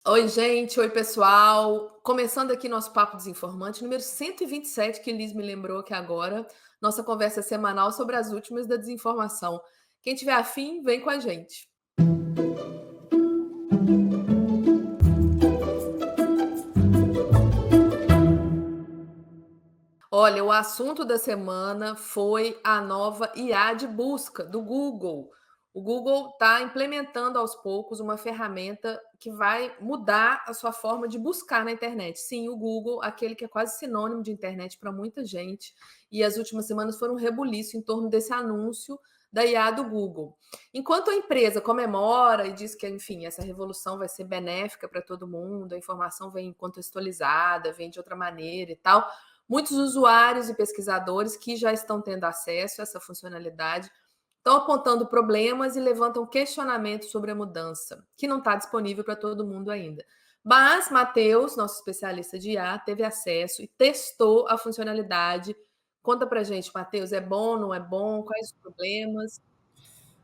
Oi, gente. Oi, pessoal. Começando aqui nosso Papo Desinformante, número 127, que Liz me lembrou aqui agora. Nossa conversa semanal sobre as últimas da desinformação. Quem tiver afim, vem com a gente. Olha, o assunto da semana foi a nova IA de busca do Google. O Google está implementando aos poucos uma ferramenta que vai mudar a sua forma de buscar na internet. Sim, o Google, aquele que é quase sinônimo de internet para muita gente, e as últimas semanas foram um rebuliço em torno desse anúncio da IA do Google. Enquanto a empresa comemora e diz que, enfim, essa revolução vai ser benéfica para todo mundo, a informação vem contextualizada, vem de outra maneira e tal, muitos usuários e pesquisadores que já estão tendo acesso a essa funcionalidade estão apontando problemas e levantam questionamentos sobre a mudança, que não está disponível para todo mundo ainda. Mas Matheus, nosso especialista de IA, teve acesso e testou a funcionalidade. Conta para gente, Matheus, é bom, não é bom? Quais os problemas?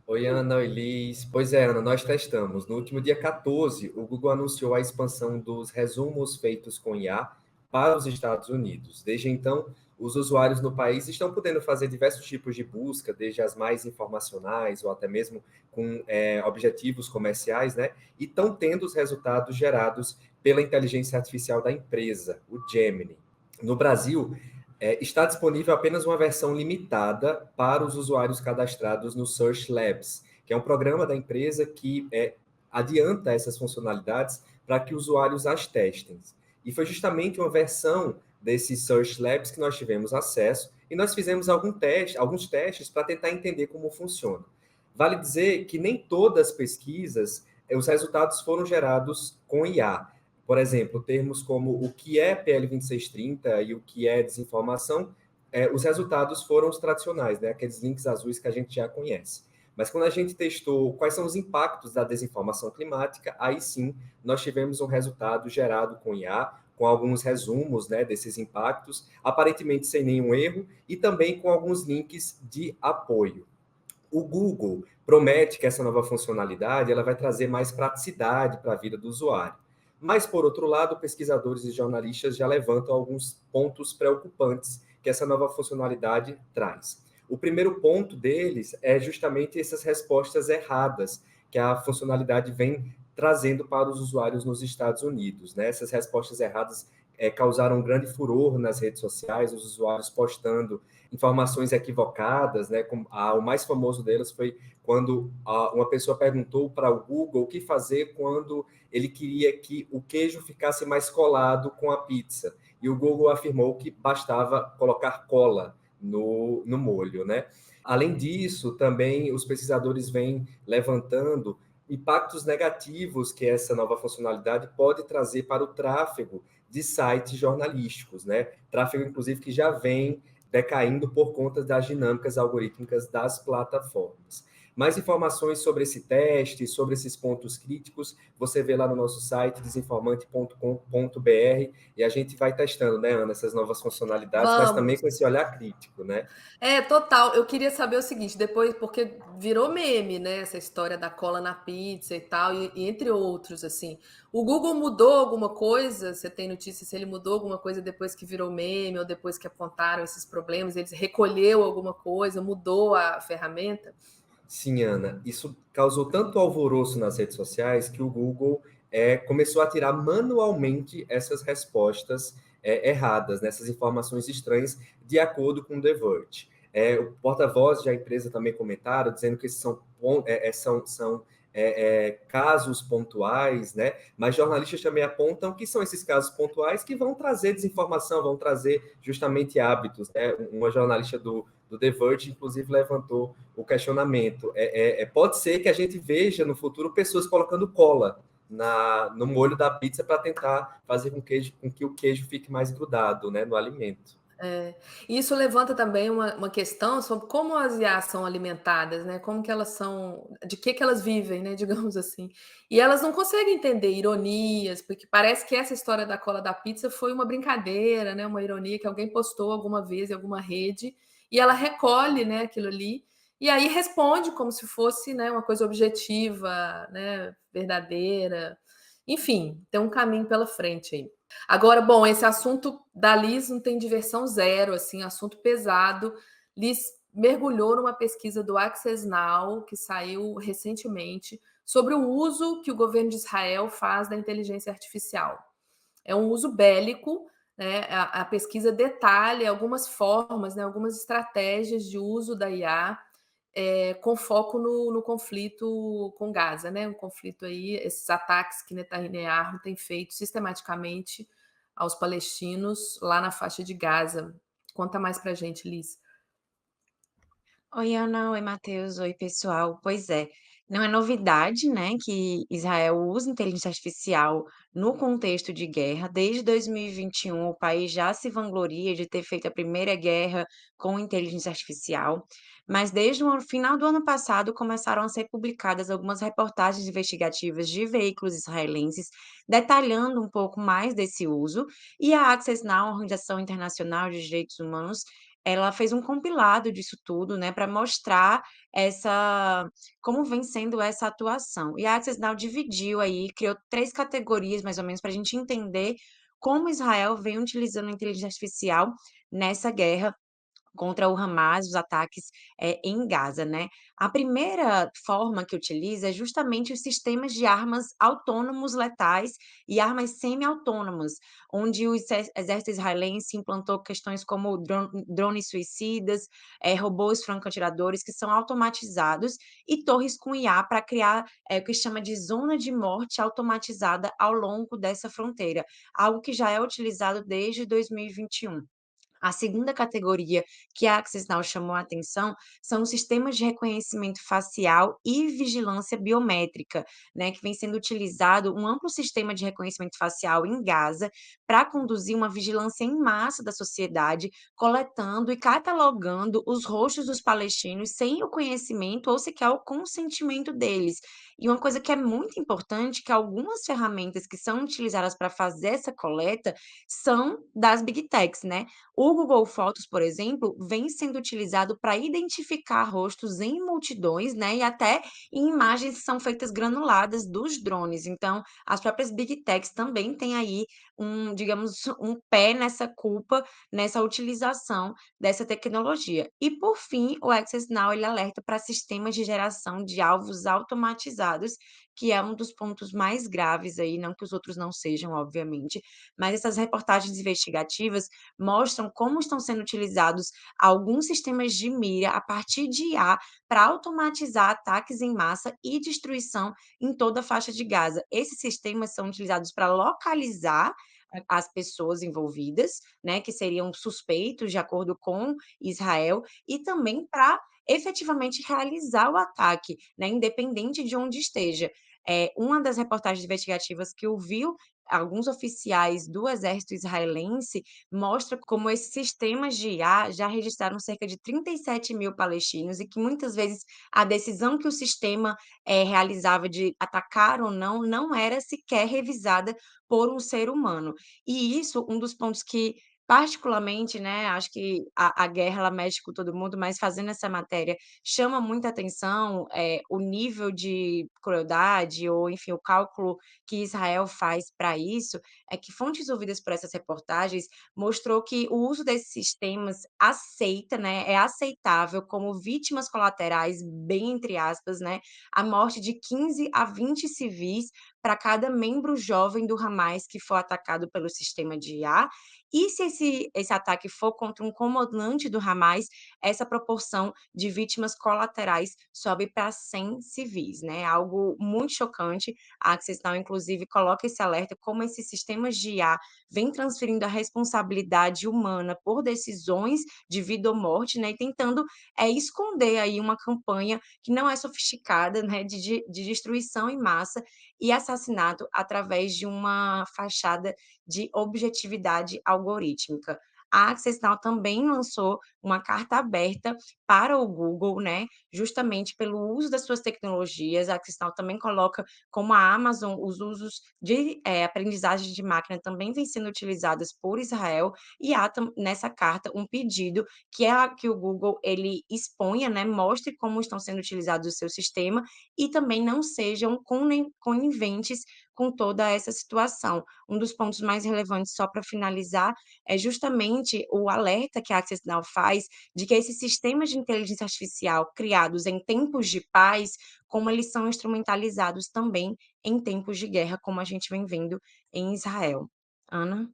Oi, Ana, oi, Liz. Pois é, Ana, nós testamos. No último dia 14, o Google anunciou a expansão dos resumos feitos com IA para os Estados Unidos. Desde então, os usuários no país estão podendo fazer diversos tipos de busca, desde as mais informacionais ou até mesmo com objetivos comerciais, né? E estão tendo os resultados gerados pela inteligência artificial da empresa, o Gemini. No Brasil, está disponível apenas uma versão limitada para os usuários cadastrados no Search Labs, que é um programa da empresa que adianta essas funcionalidades para que usuários as testem. E foi justamente uma versão desse Search Labs que nós tivemos acesso e nós fizemos alguns testes para tentar entender como funciona. Vale dizer que nem todas as pesquisas, os resultados foram gerados com IA. Por exemplo, termos como o que é PL 2630 e o que é desinformação, os resultados foram os tradicionais, né? Aqueles links azuis que a gente já conhece. Mas quando a gente testou quais são os impactos da desinformação climática, aí sim nós tivemos um resultado gerado com IA, com alguns resumos, né, desses impactos, aparentemente sem nenhum erro, e também com alguns links de apoio. O Google promete que essa nova funcionalidade ela vai trazer mais praticidade para a vida do usuário. Mas, por outro lado, pesquisadores e jornalistas já levantam alguns pontos preocupantes que essa nova funcionalidade traz. O primeiro ponto deles é justamente essas respostas erradas que a funcionalidade vem trazendo para os usuários nos Estados Unidos. Né? Essas respostas erradas causaram um grande furor nas redes sociais, os usuários postando informações equivocadas, né? O mais famoso delas foi quando uma pessoa perguntou para o Google o que fazer quando ele queria que o queijo ficasse mais colado com a pizza. E o Google afirmou que bastava colocar cola no molho, né? Além disso, também os pesquisadores vêm levantando impactos negativos que essa nova funcionalidade pode trazer para o tráfego de sites jornalísticos, né? Tráfego, inclusive, que já vem decaindo por conta das dinâmicas algorítmicas das plataformas. Mais informações sobre esse teste, sobre esses pontos críticos, você vê lá no nosso site, desinformante.com.br, e a gente vai testando, né, Ana, essas novas funcionalidades, mas também Vamos. com esse olhar crítico, né? É, total. Eu queria saber o seguinte, depois, porque virou meme, né, essa história da cola na pizza e tal, e entre outros, assim. O Google mudou alguma coisa? Você tem notícia se ele mudou alguma coisa depois que virou meme ou depois que apontaram esses problemas? Ele recolheu alguma coisa, mudou a ferramenta? Sim, Ana, isso causou tanto alvoroço nas redes sociais que o Google começou a tirar manualmente essas respostas erradas, nessas informações estranhas, de acordo com o The Verge. O porta-voz da empresa também comentaram, dizendo que esses são casos pontuais, né? Mas jornalistas também apontam que são esses casos pontuais que vão trazer desinformação, vão trazer justamente hábitos, né? Uma jornalista do The Verge, inclusive, levantou o questionamento. Pode ser que a gente veja no futuro pessoas colocando cola no molho da pizza para tentar fazer com que o queijo fique mais grudado, né, no alimento. É. Isso levanta também uma questão sobre como as IAs são alimentadas, né? Como que elas são, de que elas vivem, né? Digamos assim. E elas não conseguem entender ironias, porque parece que essa história da cola da pizza foi uma brincadeira, né? Uma ironia que alguém postou alguma vez em alguma rede e ela recolhe, né? Aquilo ali e aí responde como se fosse, né? Uma coisa objetiva, né? Verdadeira. Enfim, tem um caminho pela frente aí. Agora, bom, esse assunto da Liz não tem diversão zero, assim, assunto pesado. Liz mergulhou numa pesquisa do Access Now, que saiu recentemente, sobre o uso que o governo de Israel faz da inteligência artificial. É um uso bélico, né? A pesquisa detalha algumas formas, né, algumas estratégias de uso da IA com foco no conflito com Gaza, né? Um conflito aí, esses ataques que Netanyahu tem feito sistematicamente aos palestinos lá na faixa de Gaza. Conta mais pra gente, Liz. Oi, Ana. Oi, Matheus. Oi, pessoal. Pois é, não é novidade, né, que Israel usa inteligência artificial no contexto de guerra. Desde 2021, o país já se vangloria de ter feito a primeira guerra com inteligência artificial, mas desde o final do ano passado começaram a ser publicadas algumas reportagens investigativas de veículos israelenses detalhando um pouco mais desse uso, e a Access Now, a Organização Internacional de Direitos Humanos, ela fez um compilado disso tudo, né, para mostrar essa como vem sendo essa atuação. E a Access Now dividiu aí, criou 3 categorias, mais ou menos, para a gente entender como Israel vem utilizando a inteligência artificial nessa guerra contra o Hamas, os ataques, em Gaza, né. A primeira forma que utiliza é justamente os sistemas de armas autônomos letais e armas semi-autônomas, onde o exército israelense implantou questões como drones suicidas, robôs franco-atiradores que são automatizados e torres com IA para criar, o que chama de zona de morte automatizada ao longo dessa fronteira, algo que já é utilizado desde 2021. A segunda categoria que a Axis Now chamou a atenção são os sistemas de reconhecimento facial e vigilância biométrica, né, que vem sendo utilizado um amplo sistema de reconhecimento facial em Gaza para conduzir uma vigilância em massa da sociedade, coletando e catalogando os rostos dos palestinos sem o conhecimento ou sequer o consentimento deles. E uma coisa que é muito importante, que algumas ferramentas que são utilizadas para fazer essa coleta são das Big Techs, né? O Google Fotos, por exemplo, vem sendo utilizado para identificar rostos em multidões, né, e até em imagens que são feitas granuladas dos drones. Então, as próprias Big Techs também têm aí digamos, um pé nessa culpa, nessa utilização dessa tecnologia. E, por fim, o Access Now ele alerta para sistemas de geração de alvos automatizados, que é um dos pontos mais graves aí, não que os outros não sejam, obviamente, mas essas reportagens investigativas mostram como estão sendo utilizados alguns sistemas de mira a partir de IA para automatizar ataques em massa e destruição em toda a faixa de Gaza. Esses sistemas são utilizados para localizar as pessoas envolvidas, né, que seriam suspeitos de acordo com Israel, e também para efetivamente realizar o ataque, né, independente de onde esteja. Uma das reportagens investigativas que ouviu alguns oficiais do exército israelense mostra como esses sistemas de IA já registraram cerca de 37.000 palestinos e que muitas vezes a decisão que o sistema realizava de atacar ou não, não era sequer revisada por um ser humano. E isso, um dos pontos que particularmente, né, acho que a guerra ela mexe com todo mundo, mas fazendo essa matéria chama muita atenção, o nível de crueldade ou enfim, o cálculo que Israel faz para isso, é que fontes ouvidas por essas reportagens mostrou que o uso desses sistemas aceita, né, é aceitável como vítimas colaterais, bem entre aspas, né, a morte de 15 a 20 civis para cada membro jovem do Hamas que for atacado pelo sistema de IA. E se esse ataque for contra um comandante do Hamas, essa proporção de vítimas colaterais sobe para 100 civis, né? Algo muito chocante. A Access Now, inclusive, coloca esse alerta como esses sistemas de IA vêm transferindo a responsabilidade humana por decisões de vida ou morte, né? E tentando esconder aí uma campanha que não é sofisticada, né? De destruição em massa e assassinato através de uma fachada de objetividade algorítmica. A Access Now também lançou uma carta aberta para o Google, né, justamente pelo uso das suas tecnologias. A Access Now também coloca como a Amazon, os usos de aprendizagem de máquina também vêm sendo utilizadas por Israel, e há nessa carta um pedido que o Google ele exponha, né, mostre como estão sendo utilizados o seu sistema e também não sejam coniventes com toda essa situação. Um dos pontos mais relevantes, só para finalizar, é justamente o alerta que a Access Now faz de que esses sistemas de inteligência artificial criados em tempos de paz, como eles são instrumentalizados também em tempos de guerra, como a gente vem vendo em Israel. Ana?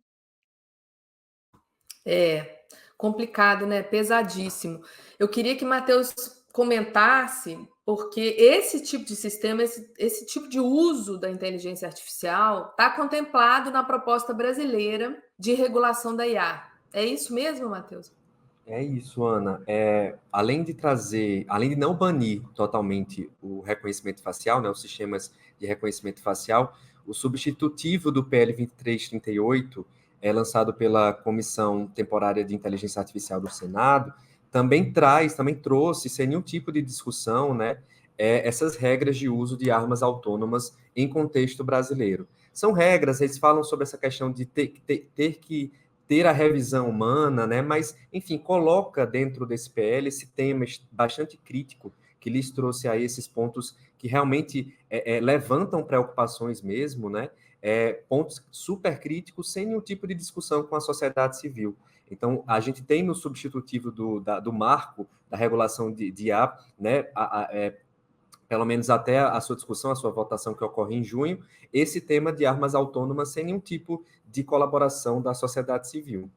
É complicado, né? Pesadíssimo. Eu queria que Matheus comentasse, porque esse tipo de sistema, esse tipo de uso da inteligência artificial está contemplado na proposta brasileira de regulação da IA. É isso mesmo, Matheus? É isso, Ana. Além de não banir totalmente o reconhecimento facial, né, os sistemas de reconhecimento facial, o substitutivo do PL 2338, lançado pela Comissão Temporária de Inteligência Artificial do Senado, também trouxe, sem nenhum tipo de discussão, né, essas regras de uso de armas autônomas em contexto brasileiro. São regras, eles falam sobre essa questão de ter que ter a revisão humana, né? Mas, enfim, coloca dentro desse PL esse tema bastante crítico que lhes trouxe aí esses pontos que realmente levantam preocupações mesmo, né? Pontos super críticos sem nenhum tipo de discussão com a sociedade civil. Então, a gente tem no substitutivo do marco da regulação de IA, né, pelo menos até a sua discussão, a sua votação que ocorre em junho, esse tema de armas autônomas sem nenhum tipo de colaboração da sociedade civil.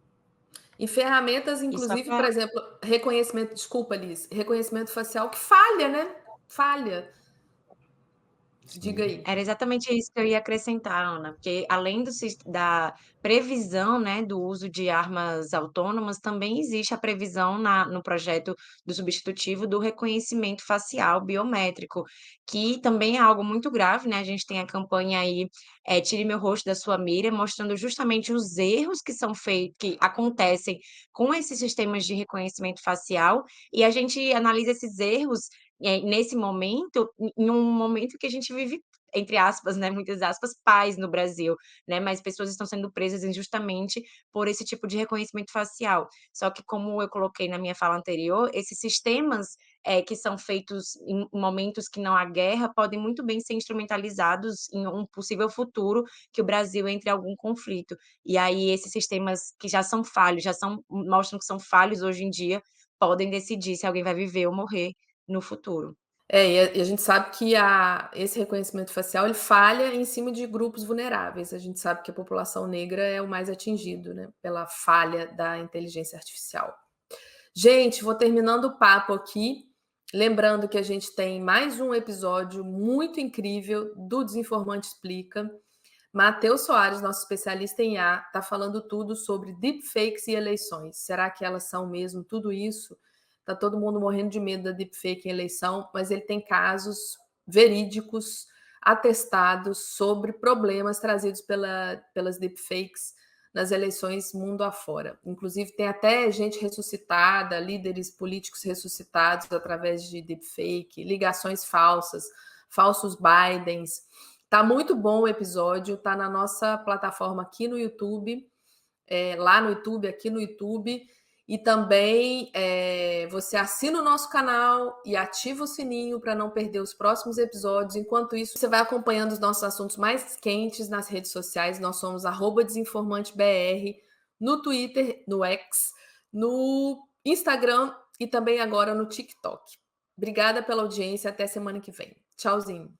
E ferramentas, E só inclusive, por para exemplo, reconhecimento, desculpa, Liz, reconhecimento facial que falha, né? Falha. Diga Sim. aí. Era exatamente isso que eu ia acrescentar, Ana, porque além da previsão, né, do uso de armas autônomas, também existe a previsão no projeto do substitutivo do reconhecimento facial biométrico, que também é algo muito grave, né? A gente tem a campanha aí, Tire Meu Rosto da Sua Mira, mostrando justamente os erros que são feitos, que acontecem com esses sistemas de reconhecimento facial, e a gente analisa esses erros nesse momento, em um momento que a gente vive, entre aspas, né, muitas aspas, paz no Brasil, né, mas pessoas estão sendo presas injustamente por esse tipo de reconhecimento facial. Só que, como eu coloquei na minha fala anterior, esses sistemas que são feitos em momentos que não há guerra podem muito bem ser instrumentalizados em um possível futuro que o Brasil entre em algum conflito. E aí esses sistemas que já são falhos, mostram que são falhos hoje em dia, podem decidir se alguém vai viver ou morrer no futuro. E a gente sabe que esse reconhecimento facial ele falha em cima de grupos vulneráveis. A gente sabe que a população negra é o mais atingido, né, pela falha da inteligência artificial. Gente, vou terminando o papo aqui. Lembrando que a gente tem mais um episódio muito incrível do Desinformante Explica. Matheus Soares, nosso especialista em IA, está falando tudo sobre deepfakes e eleições. Será que elas são mesmo tudo isso? Está todo mundo morrendo de medo da deepfake em eleição, mas ele tem casos verídicos, atestados sobre problemas trazidos pelas deepfakes nas eleições mundo afora. Inclusive, tem até gente ressuscitada, líderes políticos ressuscitados através de deepfake, ligações falsas, falsos Bidens. Tá muito bom o episódio, tá na nossa plataforma aqui no YouTube, lá no YouTube, aqui no YouTube. E também você assina o nosso canal e ativa o sininho para não perder os próximos episódios. Enquanto isso, você vai acompanhando os nossos assuntos mais quentes nas redes sociais. Nós somos @desinformantebr no Twitter, no X, no Instagram e também agora no TikTok. Obrigada pela audiência. Até semana que vem. Tchauzinho.